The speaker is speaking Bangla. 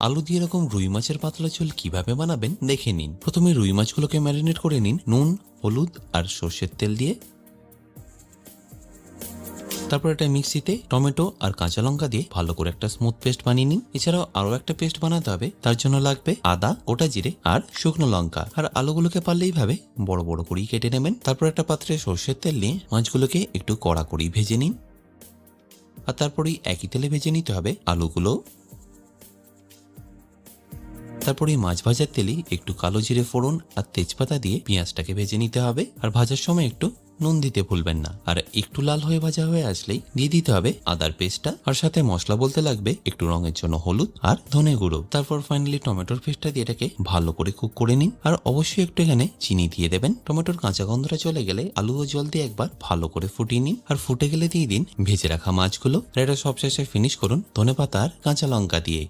আলু দিয়ে এরকম রুই মাছের পাতলা ঝোল কিভাবে বানাবেন দেখে নিন। প্রথমে রুই মাছগুলোকে ম্যারিনেট করে নিন নুন, হলুদ আর সর্ষের তেল দিয়ে। তারপর একটা মিক্সিতে টমেটো আর কাঁচা লঙ্কা দিয়ে ভালো করে একটা স্মুথ পেস্ট বানিয়ে নিন। এছাড়াও আরো একটা পেস্ট বানাতে হবে, তার জন্য লাগবে আদা, গোটা জিরে আর শুকনো লঙ্কা। আর আলুগুলোকে পারলে এইভাবে বড় বড় করেই কেটে নেবেন। তারপর একটা পাত্রে সর্ষের তেল নিয়ে মাছগুলোকে একটু কড়া করেই ভেজে নিন। আর তারপরেই একই তেলে ভেজে নিতে হবে আলুগুলো। তারপরে মাছ ভাজার তেলেই একটু কালো জিরে ফোড়ন আর তেজপাতা দিয়ে পেঁয়াজটাকে ভেজে নিতে হবে। আর ভাজার সময় একটু নুন দিতে ভুলবেন না। আর একটু লাল হয়ে ভাজা হয়ে আসলেই দিয়ে দিতে হবে আদার পেস্টটা। আর সাথে মশলা বলতে লাগবে একটু রঙের জন্য হলুদ আর ধনে গুঁড়ো। তারপর ফাইনালি টমেটোর পেস্টটা দিয়ে এটাকে ভালো করে কুক করে নিন। আর অবশ্যই একটু এখানে চিনি দিয়ে দেবেন। টমেটোর কাঁচা গন্ধটা চলে গেলে আলু ও জল দিয়ে একবার ভালো করে ফুটিয়ে নিন। আর ফুটে গেলে দিয়ে দিন ভেজে রাখা মাছগুলো। আর এটা সবশেষে ফিনিশ করুন ধনেপাতা আর কাঁচা লঙ্কা দিয়ে।